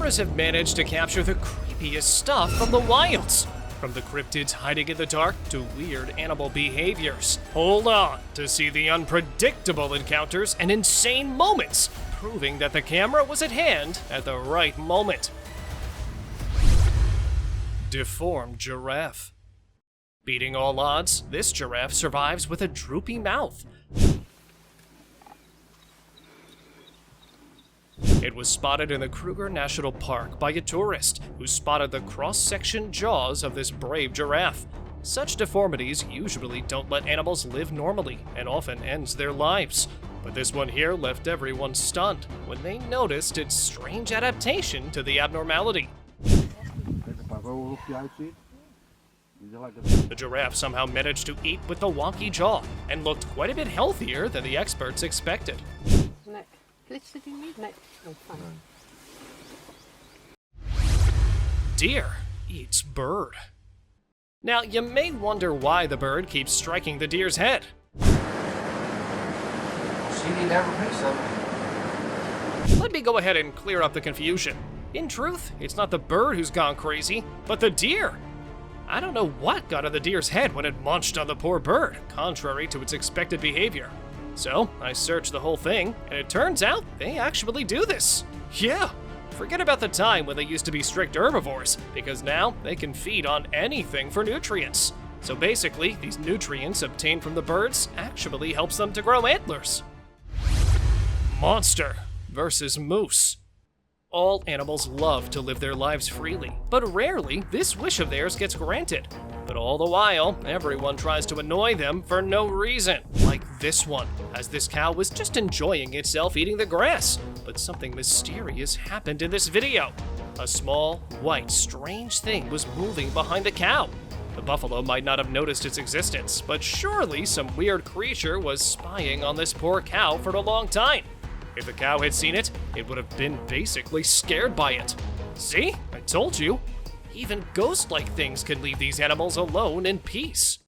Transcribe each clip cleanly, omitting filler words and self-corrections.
cameras have managed to capture the creepiest stuff from the wilds. From the cryptids hiding in the dark to weird animal behaviors. Hold on to see the unpredictable encounters and insane moments, proving that the camera was at hand at the right moment. Deformed giraffe. Beating all odds, this giraffe survives with a droopy mouth. It was spotted in the Kruger National Park by a tourist who spotted the cross-section jaws of this brave giraffe. Such deformities usually don't let animals live normally and often ends their lives. But this one here left everyone stunned when they noticed its strange adaptation to the abnormality. The giraffe somehow managed to eat with the wonky jaw and looked quite a bit healthier than the experts expected. Deer eats bird. Now, you may wonder why the bird keeps striking the deer's head. Let me go ahead and clear up the confusion. In truth, it's not the bird who's gone crazy, but the deer. I don't know what got in the deer's head when it munched on the poor bird, contrary to its expected behavior. So, I searched the whole thing, and it turns out they actually do this. Yeah, forget about the time when they used to be strict herbivores, because now they can feed on anything for nutrients. So basically, these nutrients obtained from the birds actually helps them to grow antlers. Monster versus moose. All animals love to live their lives freely, but rarely this wish of theirs gets granted. But all the while, everyone tries to annoy them for no reason, like this one, as this cow was just enjoying itself eating the grass. But something mysterious happened in this video. A small, white, strange thing was moving behind the cow. The buffalo might not have noticed its existence, but surely some weird creature was spying on this poor cow for a long time. If the cow had seen it, it would have been basically scared by it. See? I told you. Even ghost-like things can leave these animals alone in peace.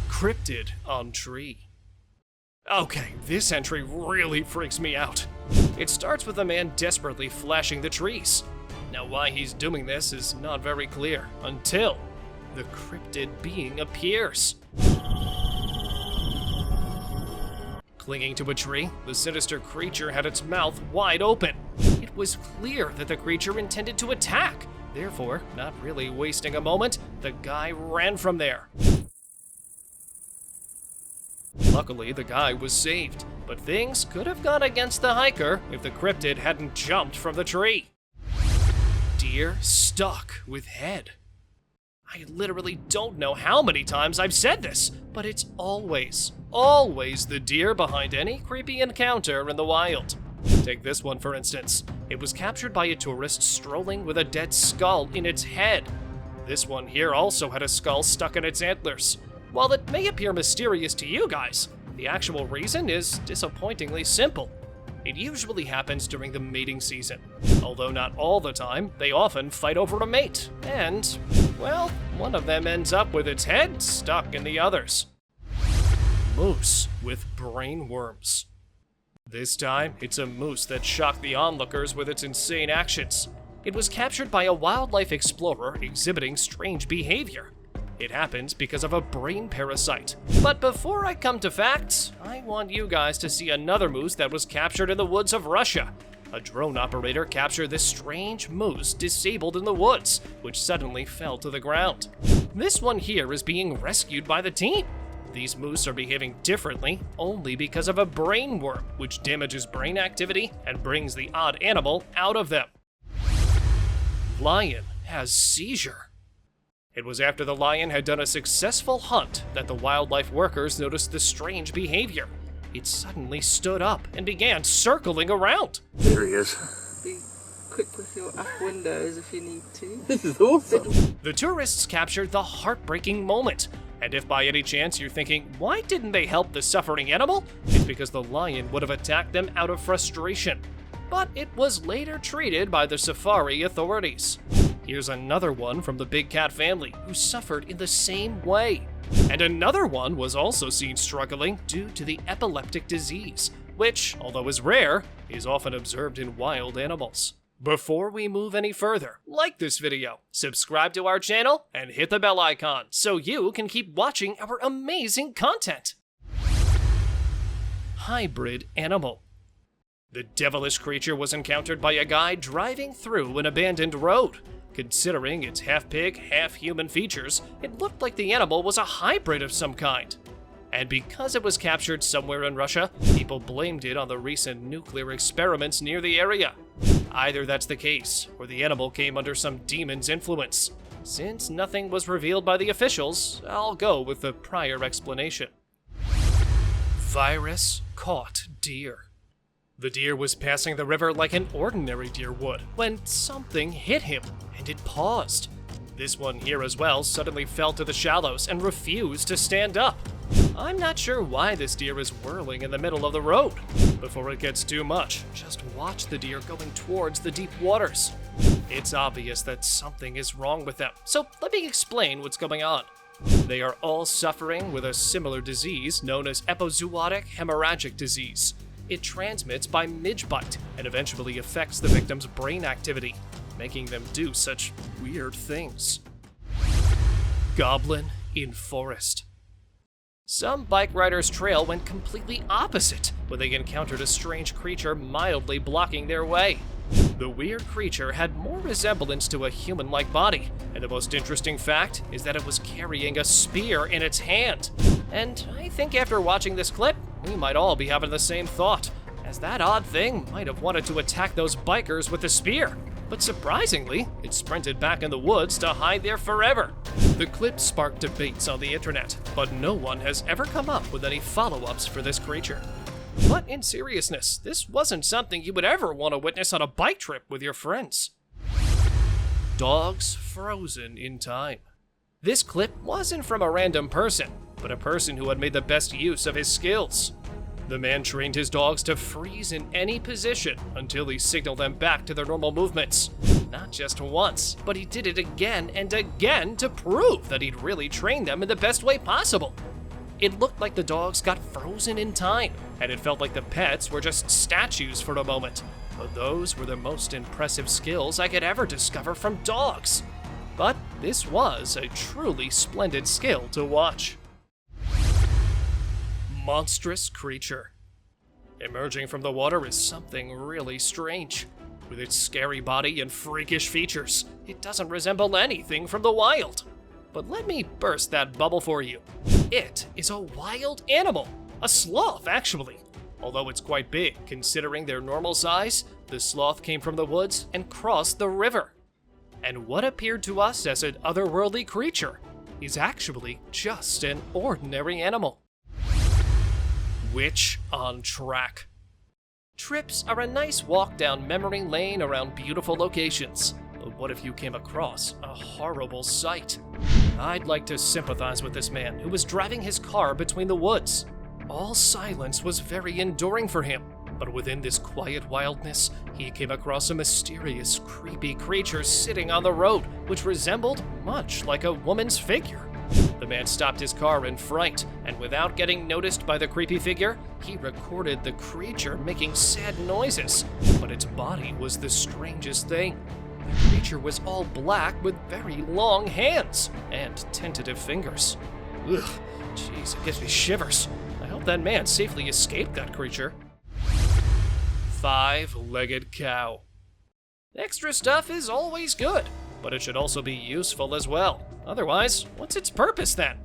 Cryptid on tree. Okay, this entry really freaks me out. It starts with a man desperately flashing the trees. Now, why he's doing this is not very clear, until the cryptid being appears. Clinging to a tree, the sinister creature had its mouth wide open. It was clear that the creature intended to attack. Therefore, not really wasting a moment, the guy ran from there. Luckily, the guy was saved, but things could have gone against the hiker if the cryptid hadn't jumped from the tree. Deer stuck with head. I literally don't know how many times I've said this, but it's always the deer behind any creepy encounter in the wild. Take this one for instance. It was captured by a tourist strolling with a dead skull in its head. This one here also had a skull stuck in its antlers. While it may appear mysterious to you guys, the actual reason is disappointingly simple. It usually happens during the mating season. Although not all the time, they often fight over a mate. And, well, one of them ends up with its head stuck in the others. Moose with brain worms. This time, it's a moose that shocked the onlookers with its insane actions. It was captured by a wildlife explorer exhibiting strange behavior. It happens because of a brain parasite. But before I come to facts, I want you guys to see another moose that was captured in the woods of Russia. A drone operator captured this strange moose disabled in the woods, which suddenly fell to the ground. This one here is being rescued by the team. These moose are behaving differently only because of a brain worm, which damages brain activity and brings the odd animal out of them. Lion has seizure. It was after the lion had done a successful hunt that the wildlife workers noticed the strange behavior. It suddenly stood up and began circling around. There he is. Be quick with your app windows if you need to. This is awesome. The tourists captured the heartbreaking moment. And if by any chance you're thinking, why didn't they help the suffering animal? It's because the lion would have attacked them out of frustration. But it was later treated by the safari authorities. Here's another one from the big cat family who suffered in the same way. And another one was also seen struggling due to the epileptic disease, which, although is rare, is often observed in wild animals. Before we move any further, like this video, subscribe to our channel, and hit the bell icon so you can keep watching our amazing content. Hybrid animal. The devilish creature was encountered by a guy driving through an abandoned road. Considering its half-pig, half-human features, it looked like the animal was a hybrid of some kind. And because it was captured somewhere in Russia, people blamed it on the recent nuclear experiments near the area. Either that's the case, or the animal came under some demon's influence. Since nothing was revealed by the officials, I'll go with the prior explanation. Virus caught deer. The deer was passing the river like an ordinary deer would, when something hit him, and it paused. This one here as well suddenly fell to the shallows and refused to stand up. I'm not sure why this deer is whirling in the middle of the road. Before it gets too much, just watch the deer going towards the deep waters. It's obvious that something is wrong with them, so let me explain what's going on. They are all suffering with a similar disease known as epizootic hemorrhagic disease. It transmits by midge bite and eventually affects the victim's brain activity, making them do such weird things. Goblin in forest. Some bike riders' trail went completely opposite when they encountered a strange creature mildly blocking their way. The weird creature had more resemblance to a human-like body, and the most interesting fact is that it was carrying a spear in its hand. And I think after watching this clip, we might all be having the same thought, as that odd thing might have wanted to attack those bikers with a spear. But surprisingly, it sprinted back in the woods to hide there forever. The clip sparked debates on the internet, but no one has ever come up with any follow-ups for this creature. But in seriousness, this wasn't something you would ever want to witness on a bike trip with your friends. Dogs frozen in time. This clip wasn't from a random person, but a person who had made the best use of his skills. The man trained his dogs to freeze in any position until he signaled them back to their normal movements. Not just once, but he did it again and again to prove that he'd really trained them in the best way possible. It looked like the dogs got frozen in time, and it felt like the pets were just statues for a moment. But those were the most impressive skills I could ever discover from dogs. But this was a truly splendid skill to watch. Monstrous creature. Emerging from the water is something really strange. With its scary body and freakish features, it doesn't resemble anything from the wild. But let me burst that bubble for you. It is a wild animal, a sloth actually. Although it's quite big considering their normal size, the sloth came from the woods and crossed the river. And what appeared to us as an otherworldly creature is actually just an ordinary animal. Witch on track. Trips are a nice walk down memory lane around beautiful locations, but what if you came across a horrible sight? I'd like to sympathize with this man who was driving his car between the woods. All silence was very enduring for him, but within this quiet wildness, he came across a mysterious, creepy creature sitting on the road, which resembled much like a woman's figure. The man stopped his car in fright, and without getting noticed by the creepy figure, he recorded the creature making sad noises. But its body was the strangest thing. The creature was all black with very long hands and tentative fingers. Ugh, jeez, it gives me shivers. I hope that man safely escaped that creature. Five-legged cow. Extra stuff is always good, but it should also be useful as well. Otherwise, what's its purpose then?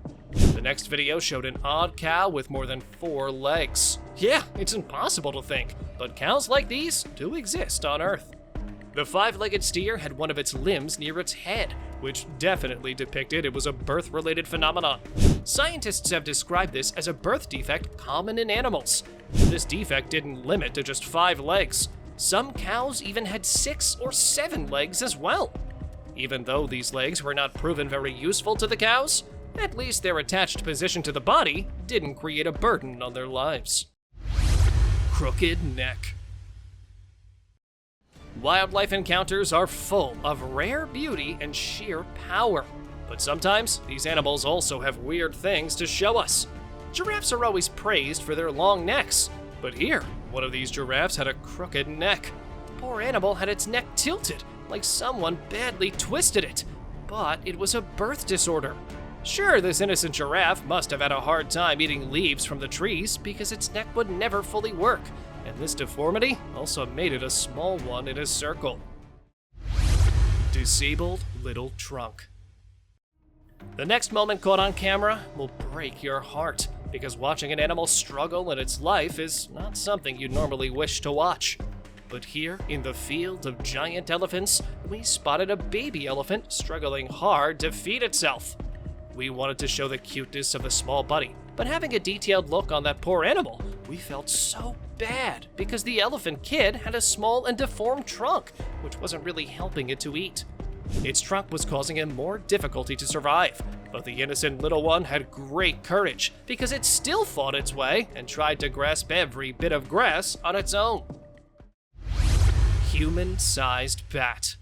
The next video showed an odd cow with more than 4 legs. Yeah, it's impossible to think, but cows like these do exist on Earth. The 5-legged steer had one of its limbs near its head, which definitely depicted it was a birth-related phenomenon. Scientists have described this as a birth defect common in animals. This defect didn't limit to just 5 legs. Some cows even had 6 or 7 legs as well. Even though these legs were not proven very useful to the cows, at least their attached position to the body didn't create a burden on their lives. Crooked neck. Wildlife encounters are full of rare beauty and sheer power, but sometimes these animals also have weird things to show us. Giraffes are always praised for their long necks, but here, one of these giraffes had a crooked neck. poor animal had its neck tilted, like someone badly twisted it. But it was a birth disorder. Sure, this innocent giraffe must have had a hard time eating leaves from the trees because its neck would never fully work, and this deformity also made it a small one in a circle. Disabled little trunk. The next moment caught on camera will break your heart, because watching an animal struggle in its life is not something you'd normally wish to watch. But here, in the field of giant elephants, we spotted a baby elephant struggling hard to feed itself. We wanted to show the cuteness of the small buddy, but having a detailed look on that poor animal, we felt so bad because the elephant kid had a small and deformed trunk, which wasn't really helping it to eat. Its trunk was causing him more difficulty to survive, but the innocent little one had great courage because it still fought its way and tried to grasp every bit of grass on its own. Human-sized bat.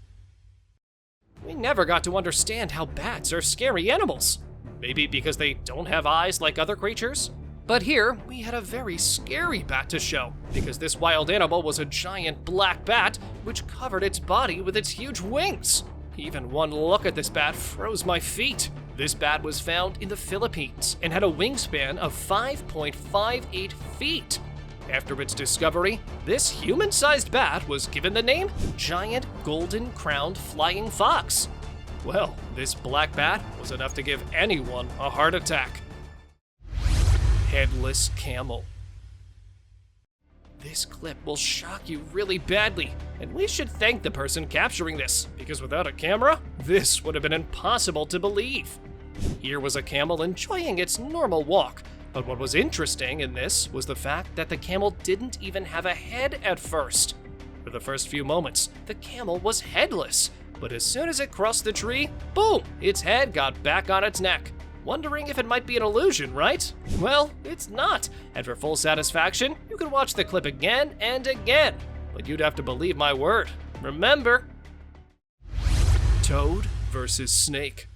We never got to understand how bats are scary animals. Maybe because they don't have eyes like other creatures? But here, we had a very scary bat to show, because this wild animal was a giant black bat which covered its body with its huge wings. Even one look at this bat froze my feet. This bat was found in the Philippines and had a wingspan of 5.58 feet. After its discovery, this human-sized bat was given the name Giant Golden-Crowned Flying Fox. Well, this black bat was enough to give anyone a heart attack. Headless camel. This clip will shock you really badly, and we should thank the person capturing this, because without a camera, this would have been impossible to believe. Here was a camel enjoying its normal walk, but what was interesting in this was the fact that the camel didn't even have a head at first. For the first few moments, the camel was headless, but as soon as it crossed the tree, boom, its head got back on its neck. Wondering if it might be an illusion, right? Well, it's not, and for full satisfaction, you can watch the clip again and again, but you'd have to believe my word. Remember, toad versus snake.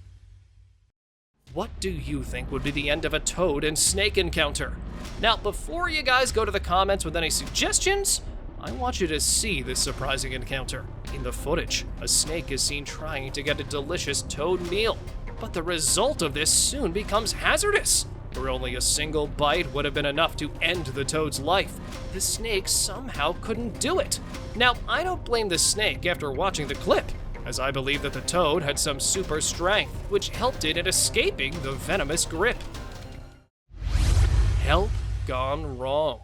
What do you think would be the end of a toad and snake encounter? Now, before you guys go to the comments with any suggestions, I want you to see this surprising encounter. In the footage, a snake is seen trying to get a delicious toad meal, but the result of this soon becomes hazardous. Where only a single bite would have been enough to end the toad's life, the snake somehow couldn't do it. Now, I don't blame the snake after watching the clip, as I believe that the toad had some super strength, which helped it in escaping the venomous grip. Help gone wrong.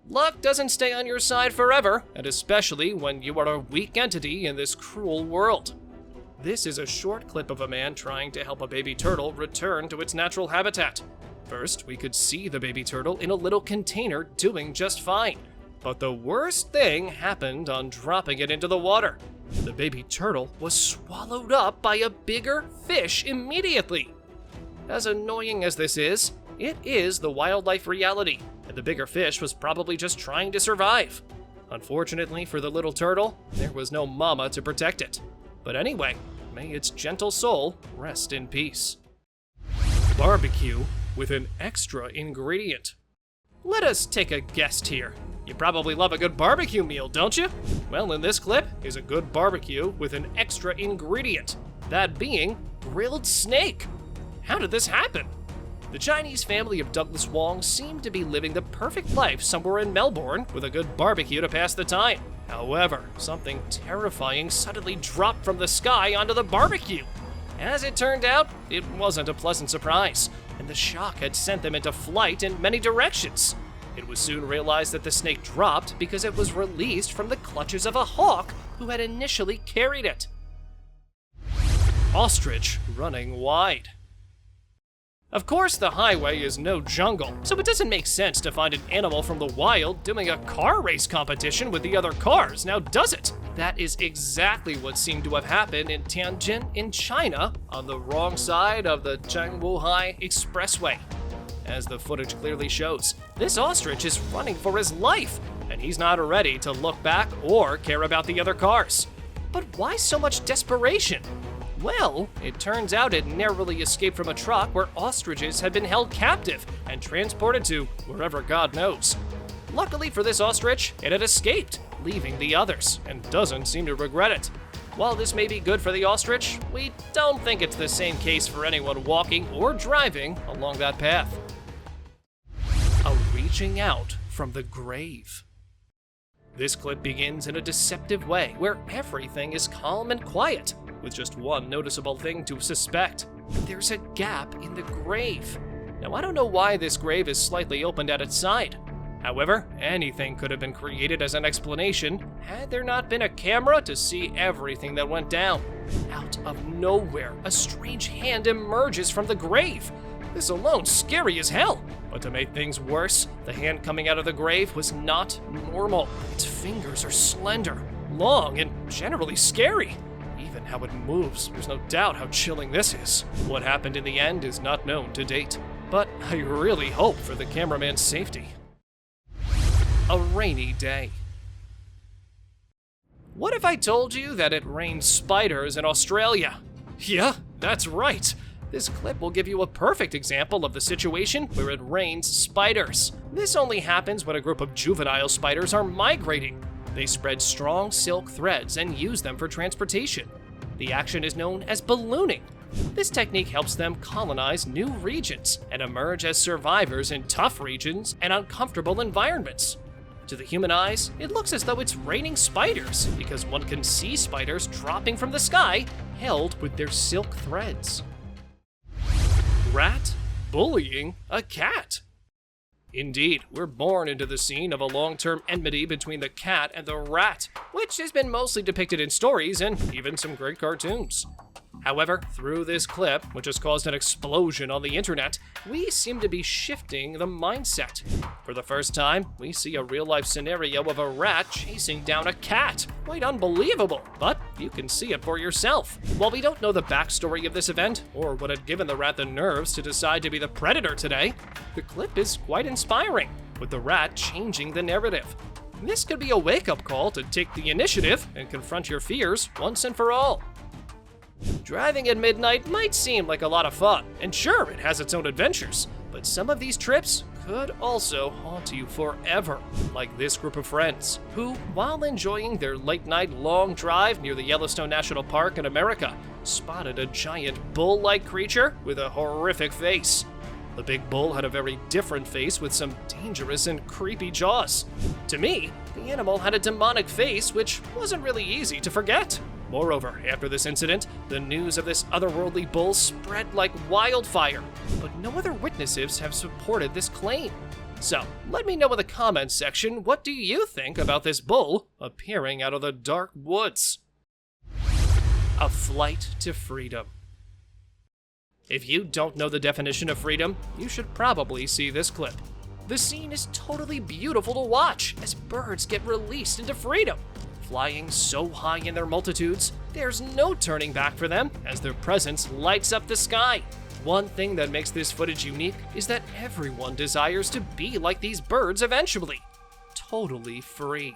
Luck doesn't stay on your side forever, and especially when you are a weak entity in this cruel world. This is a short clip of a man trying to help a baby turtle return to its natural habitat. First, we could see the baby turtle in a little container doing just fine. But the worst thing happened on dropping it into the water. The baby turtle was swallowed up by a bigger fish immediately. As annoying as this is, it is the wildlife reality, and the bigger fish was probably just trying to survive. Unfortunately for the little turtle, there was no mama to protect it. But anyway, may its gentle soul rest in peace. Barbecue with an extra ingredient. Let us take a guess here. You probably love a good barbecue meal, don't you? Well, in this clip is a good barbecue with an extra ingredient, that being grilled snake. How did this happen? The Chinese family of Douglas Wong seemed to be living the perfect life somewhere in Melbourne with a good barbecue to pass the time. However, something terrifying suddenly dropped from the sky onto the barbecue. As it turned out, it wasn't a pleasant surprise, and the shock had sent them into flight in many directions. It was soon realized that the snake dropped because it was released from the clutches of a hawk who had initially carried it. Ostrich running wide. Of course, the highway is no jungle, so it doesn't make sense to find an animal from the wild doing a car race competition with the other cars, now does it? That is exactly what seemed to have happened in Tianjin in China on the wrong side of the Zhangwuhai Expressway. As the footage clearly shows, this ostrich is running for his life, and he's not ready to look back or care about the other cars. But why so much desperation? Well, it turns out it narrowly escaped from a truck where ostriches had been held captive and transported to wherever God knows. Luckily for this ostrich, it had escaped, leaving the others, and doesn't seem to regret it. While this may be good for the ostrich, we don't think it's the same case for anyone walking or driving along that path. A reaching out from the grave. This clip begins in a deceptive way where everything is calm and quiet, with just one noticeable thing to suspect. There's a gap in the grave. Now, I don't know why this grave is slightly opened at its side. However, anything could have been created as an explanation had there not been a camera to see everything that went down. Out of nowhere, a strange hand emerges from the grave. This alone's scary as hell. But to make things worse, the hand coming out of the grave was not normal. Its fingers are slender, long, and generally scary. Even how it moves, there's no doubt how chilling this is. What happened in the end is not known to date, but I really hope for the cameraman's safety. A rainy day. What if I told you that it rains spiders in Australia? Yeah, that's right. This clip will give you a perfect example of the situation where it rains spiders. This only happens when a group of juvenile spiders are migrating. They spread strong silk threads and use them for transportation. The action is known as ballooning. This technique helps them colonize new regions and emerge as survivors in tough regions and uncomfortable environments. To the human eyes, it looks as though it's raining spiders because one can see spiders dropping from the sky, held with their silk threads. Rat bullying a cat. Indeed, we're born into the scene of a long-term enmity between the cat and the rat, which has been mostly depicted in stories and even some great cartoons. However, through this clip, which has caused an explosion on the internet, we seem to be shifting the mindset. For the first time, we see a real-life scenario of a rat chasing down a cat. Quite unbelievable, but you can see it for yourself. While we don't know the backstory of this event, or what had given the rat the nerves to decide to be the predator today, the clip is quite inspiring, with the rat changing the narrative. This could be a wake-up call to take the initiative and confront your fears once and for all. Driving at midnight might seem like a lot of fun, and sure, it has its own adventures, but some of these trips could also haunt you forever, like this group of friends, who, while enjoying their late-night long drive near the Yellowstone National Park in America, spotted a giant bull-like creature with a horrific face. The big bull had a very different face with some dangerous and creepy jaws. To me, the animal had a demonic face, which wasn't really easy to forget. Moreover, after this incident, the news of this otherworldly bull spread like wildfire, but no other witnesses have supported this claim. So, let me know in the comments section, what do you think about this bull appearing out of the dark woods? A flight to freedom. If you don't know the definition of freedom, you should probably see this clip. The scene is totally beautiful to watch as birds get released into freedom. Flying so high in their multitudes, there's no turning back for them as their presence lights up the sky. One thing that makes this footage unique is that everyone desires to be like these birds eventually. Totally free.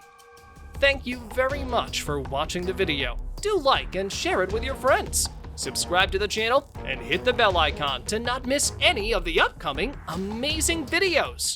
Thank you very much for watching the video. Do like and share it with your friends. Subscribe to the channel and hit the bell icon to not miss any of the upcoming amazing videos.